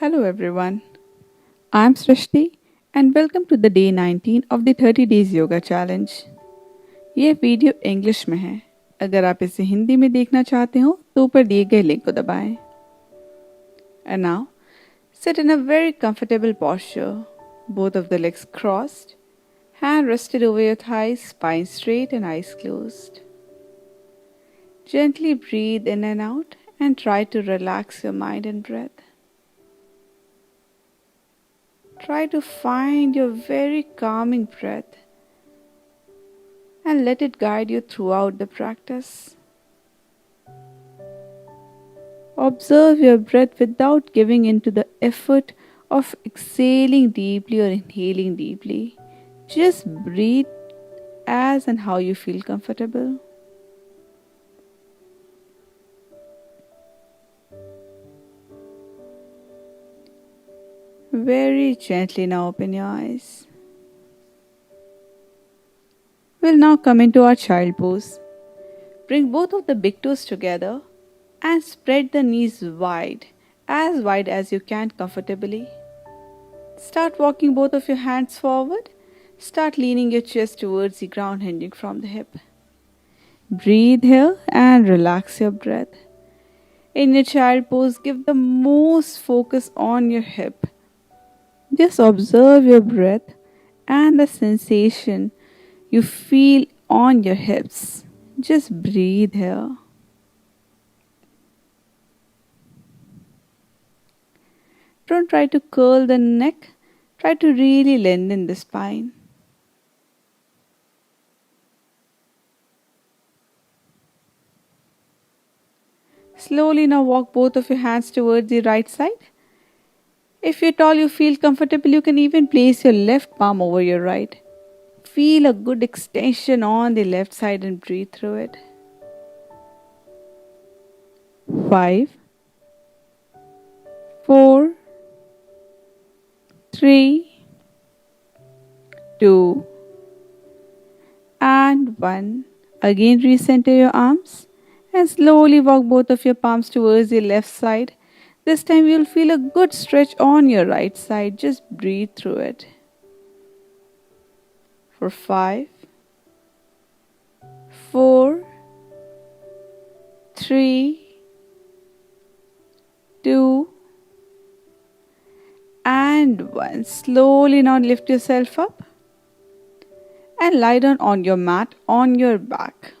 Hello everyone. I'm Srishti and welcome to the day 19 of the 30 days yoga challenge. ये video English में है. अगर आप इसे हिंदी में देखना चाहते हो तो ऊपर दिए गए लिंक को दबाएं. And now, sit in a very comfortable posture. Both of the legs crossed, hand rested over your thighs, spine straight and eyes closed. Gently breathe in and out and try to relax your mind and breath. Try to find your very calming breath and let it guide you throughout the practice. Observe your breath without giving in to the effort of exhaling deeply or inhaling deeply. Just breathe as and how you feel comfortable. Very gently now open your eyes. We'll now come into our child pose. Bring both of the big toes together and spread the knees wide as you can comfortably. Start walking both of your hands forward. Start leaning your chest towards the ground, hinging from the hip. Breathe here and relax your breath. In your child pose, give the most focus on your hip. Just observe your breath and the sensation you feel on your hips. Just breathe here. Don't try to curl the neck. Try to really lengthen the spine. Slowly now walk both of your hands towards the right side. If at all you feel comfortable, you can even place your left palm over your right. Feel a good extension on the left side and breathe through it. 5, 4, 3, 2, and 1. Again recenter your arms and slowly walk both of your palms towards the left side. This time you'll feel a good stretch on your right side. Just breathe through it. For 5, 4, 3, 2, and 1. Slowly now lift yourself up and lie down on your mat on your back.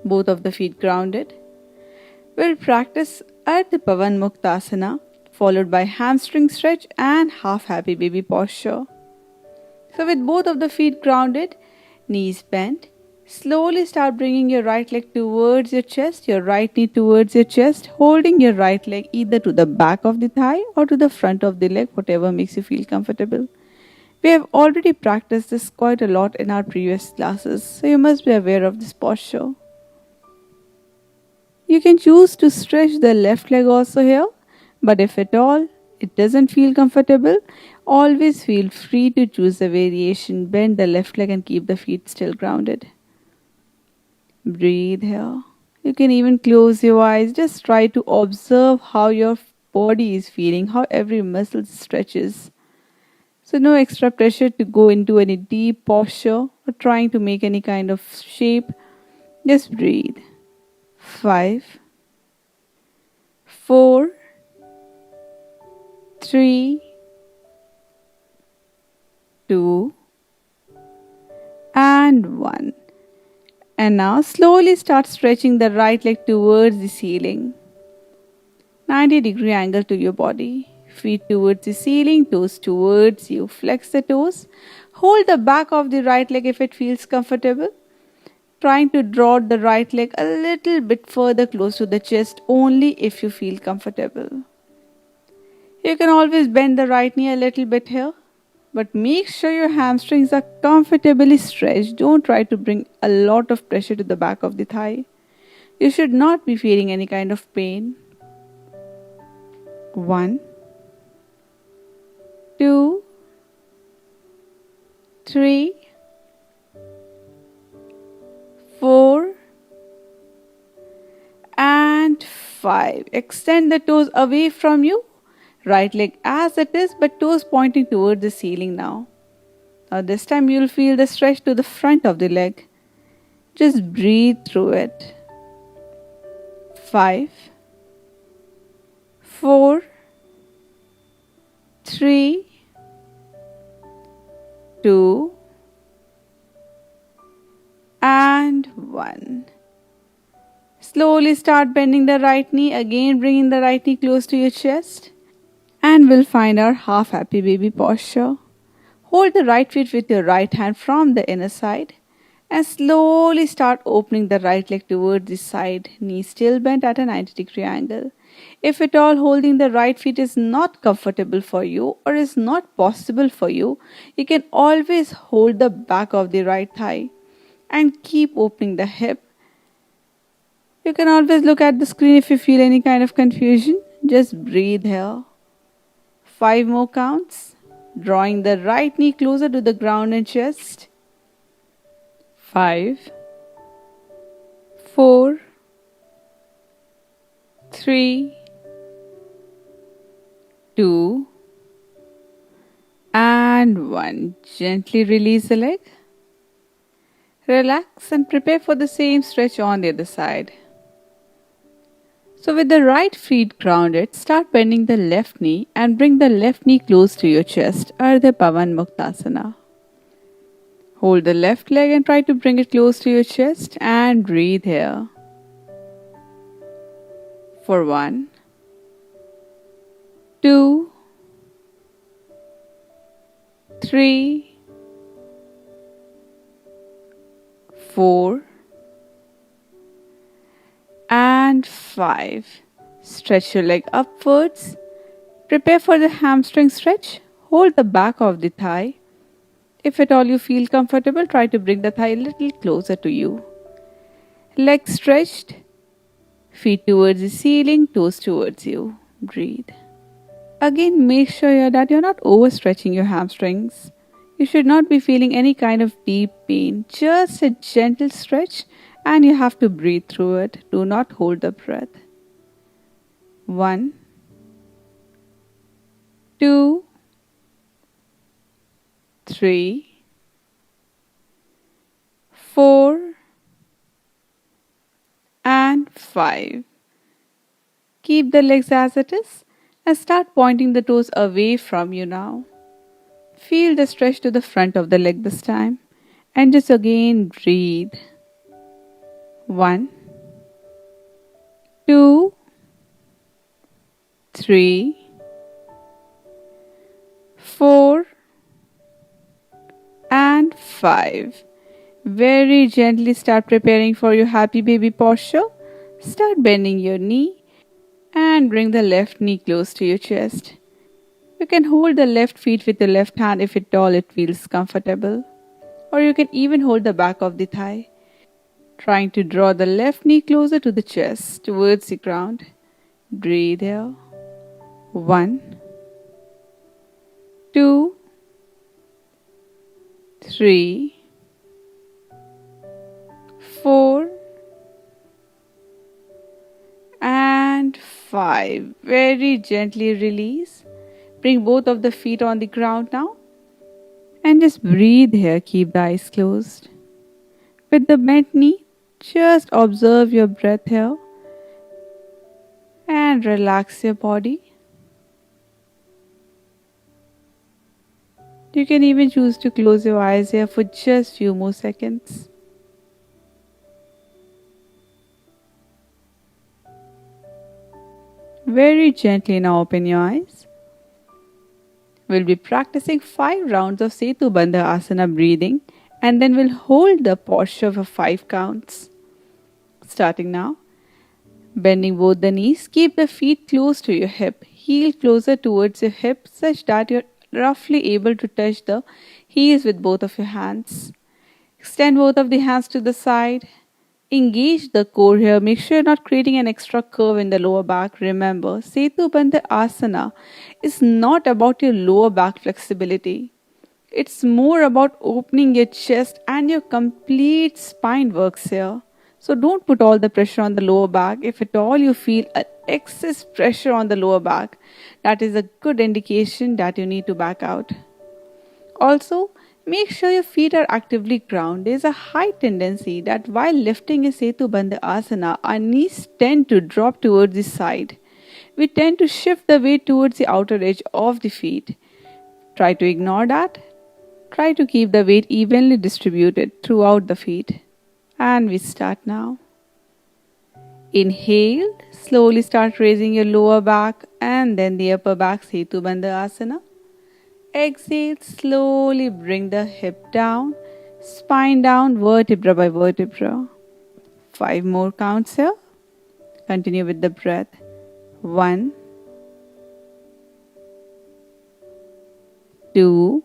Both of the feet grounded. We'll practice Ardha Pavan Muktasana followed by hamstring stretch and half happy baby posture. So with both of the feet grounded, knees bent, slowly start bringing your right leg towards your chest, your right knee towards your chest, holding your right leg either to the back of the thigh or to the front of the leg, whatever makes you feel comfortable. We have already practiced this quite a lot in our previous classes, so you must be aware of this posture. You can choose to stretch the left leg also here, but if at all it doesn't feel comfortable, always feel free to choose a variation. Bend the left leg and keep the feet still grounded. Breathe here. You can even close your eyes. Just try to observe how your body is feeling, how every muscle stretches. So no extra pressure to go into any deep posture or trying to make any kind of shape. Just breathe. 5, 4, 3, 2, and 1. And now slowly start stretching the right leg towards the ceiling. 90-degree angle to your body. Feet towards the ceiling, toes towards you. Flex the toes. Hold the back of the right leg if it feels comfortable. Trying to draw the right leg a little bit further close to the chest only if you feel comfortable. You can always bend the right knee a little bit here, but make sure your hamstrings are comfortably stretched. Don't try to bring a lot of pressure to the back of the thigh. You should not be feeling any kind of pain. 1, 2, 3, 4, and 5. Extend the toes away from you. Right leg as it is, but toes pointing towards the ceiling now. Now, this time you'll feel the stretch to the front of the leg. Just breathe through it. 5, 4, 3, 2, and 1. Slowly start bending the right knee, again bringing the right knee close to your chest, and we'll find our half happy baby posture. Hold the right feet with your right hand from the inner side and slowly start opening the right leg towards the side, knee still bent at a 90-degree angle. If at all holding the right feet is not comfortable for you or is not possible for you, you can always hold the back of the right thigh and keep opening the hip. You can always look at the screen if you feel any kind of confusion. Just breathe here. 5 more counts. Drawing the right knee closer to the ground and chest. 5, 4, 3, 2, and 1. Gently release the leg. Relax and prepare for the same stretch on the other side. So with the right feet grounded, start bending the left knee and bring the left knee close to your chest, Ardha Pavan Muktasana. Hold the left leg and try to bring it close to your chest and breathe here. For 1, 2, 3, 4, and 5. Stretch your leg upwards. Prepare for the hamstring stretch. Hold the back of the thigh. If at all you feel comfortable, try to bring the thigh a little closer to you. Legs stretched. Feet towards the ceiling, toes towards you. Breathe. Again, make sure that you're not overstretching your hamstrings. You should not be feeling any kind of deep pain. Just a gentle stretch and you have to breathe through it. Do not hold the breath. 1, 2, 3, 4, and 5. Keep the legs as it is and start pointing the toes away from you now. Feel the stretch to the front of the leg this time and just again breathe. 1, 2, 3, 4, and 5. Very gently start preparing for your happy baby posture. Start bending your knee and bring the left knee close to your chest. You can hold the left feet with the left hand if at all it feels comfortable. Or you can even hold the back of the thigh. Trying to draw the left knee closer to the chest towards the ground. Breathe here. 1, 2, 3, 4, and 5. Very gently release. Bring both of the feet on the ground now. And just breathe here. Keep the eyes closed. With the bent knee, just observe your breath here. And relax your body. You can even choose to close your eyes here for just few more seconds. Very gently now open your eyes. We'll be practicing 5 rounds of Setu Bandha Asana breathing and then we'll hold the posture for 5 counts. Starting now. Bending both the knees, keep the feet close to your hip, heel closer towards your hip such that you're roughly able to touch the heels with both of your hands. Extend both of the hands to the side. Engage the core here. Make sure you're not creating an extra curve in the lower back. Remember, Setu Bandha Asana is not about your lower back flexibility. It's more about opening your chest and your complete spine works here. So don't put all the pressure on the lower back. If at all you feel an excess pressure on the lower back, that is a good indication that you need to back out. Also, make sure your feet are actively grounded. There is a high tendency that while lifting a Setu Bandha Asana, our knees tend to drop towards the side. We tend to shift the weight towards the outer edge of the feet. Try to ignore that. Try to keep the weight evenly distributed throughout the feet. And we start now. Inhale, slowly start raising your lower back and then the upper back, Setu Bandha Asana. Exhale, slowly bring the hip down, spine down, vertebra by vertebra. 5 more counts here. Continue with the breath. 1, 2,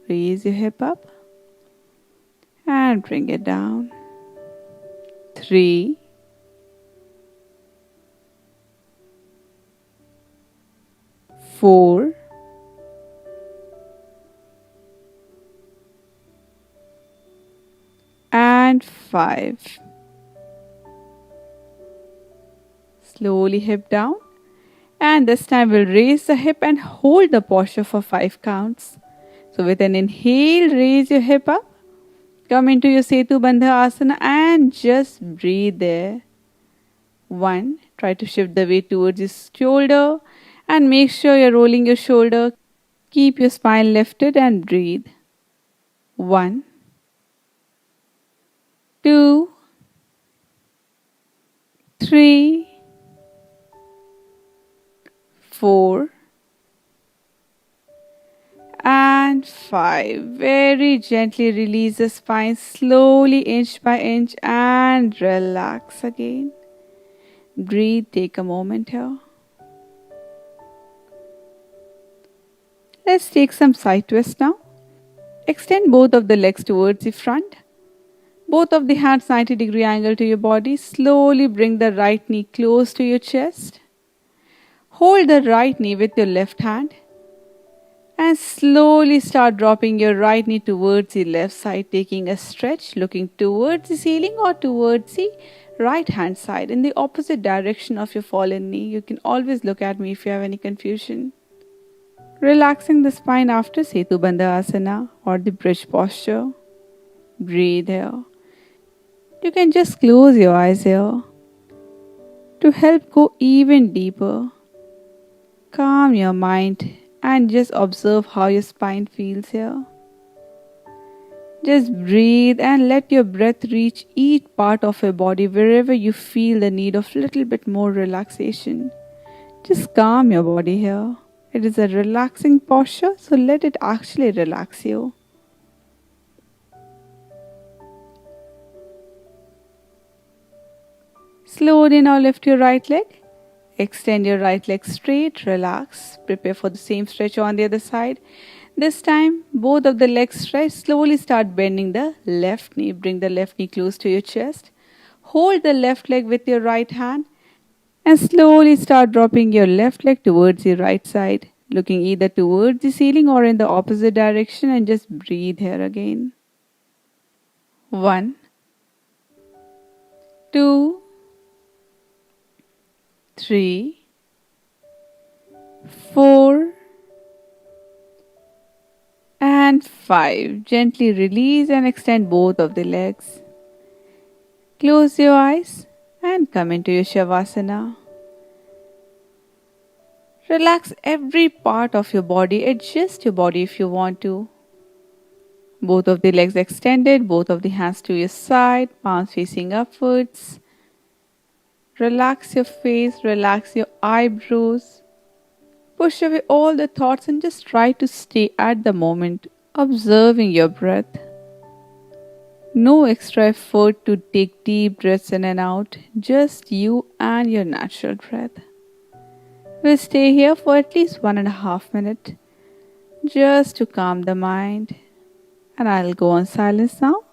raise your hip up and bring it down. 3, 4, and 5. Slowly hip down, and this time we'll raise the hip and hold the posture for 5 counts. So with an inhale, raise your hip up, come into your Setu Bandha Asana and just breathe there. 1, try to shift the weight towards your shoulder and make sure you're rolling your shoulder. Keep your spine lifted and breathe. 1, 2, 3, 4, and 5. Very gently release the spine, slowly inch by inch, and relax again. Breathe, take a moment here. Let's take some side twist now. Extend both of the legs towards the front. Both of the hands 90-degree angle to your body. Slowly bring the right knee close to your chest. Hold the right knee with your left hand. And slowly start dropping your right knee towards the left side, taking a stretch, looking towards the ceiling or towards the right hand side in the opposite direction of your fallen knee. You can always look at me if you have any confusion. Relaxing the spine after Setu Bandha Asana or the bridge posture. Breathe here. You can just close your eyes here to help go even deeper. Calm your mind and just observe how your spine feels here. Just breathe and let your breath reach each part of your body wherever you feel the need of a little bit more relaxation. Just calm your body here. It is a relaxing posture, so let it actually relax you. Slowly now lift your right leg. Extend your right leg straight, relax. Prepare for the same stretch on the other side. This time, both of the legs stretch. Slowly start bending the left knee. Bring the left knee close to your chest. Hold the left leg with your right hand. And slowly start dropping your left leg towards the right side. Looking either towards the ceiling or in the opposite direction. And just breathe here again. 1, 2, 3, 4, and 5. Gently release and extend both of the legs. Close your eyes and come into your Shavasana. Relax every part of your body. Adjust your body if you want to. Both of the legs extended, both of the hands to your side, palms facing upwards. Relax your face, relax your eyebrows. Push away all the thoughts and just try to stay at the moment, observing your breath. No extra effort to take deep breaths in and out, just you and your natural breath. We'll stay here for at least 1.5 minutes, just to calm the mind. And I'll go on silence now.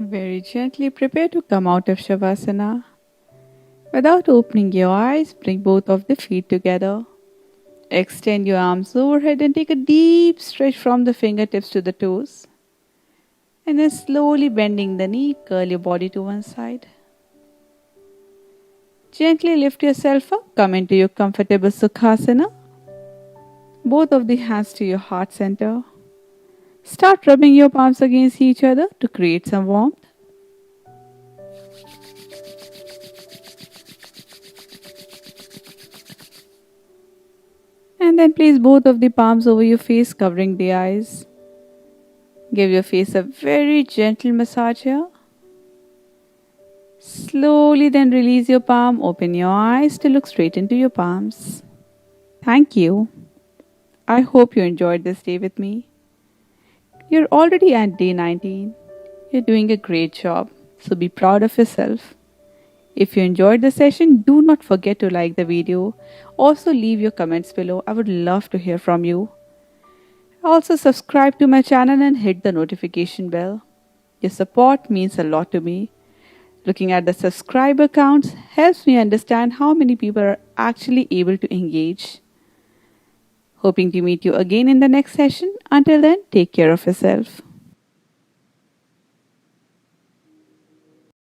Very gently prepare to come out of Shavasana. Without opening your eyes, bring both of the feet together. Extend your arms overhead and take a deep stretch from the fingertips to the toes. And then slowly bending the knee, curl your body to one side. Gently lift yourself up, come into your comfortable Sukhasana. Both of the hands to your heart center. Start rubbing your palms against each other to create some warmth. And then place both of the palms over your face, covering the eyes. Give your face a very gentle massage here. Slowly then release your palm, open your eyes to look straight into your palms. Thank you. I hope you enjoyed this day with me. You're already at day 19. You're doing a great job, so be proud of yourself. If you enjoyed the session, do not forget to like the video. Also leave your comments below. I would love to hear from you. Also subscribe to my channel and hit the notification bell. Your support means a lot to me. Looking at the subscriber counts helps me understand how many people are actually able to engage. Hoping to meet you again in the next session. Until then, take care of yourself.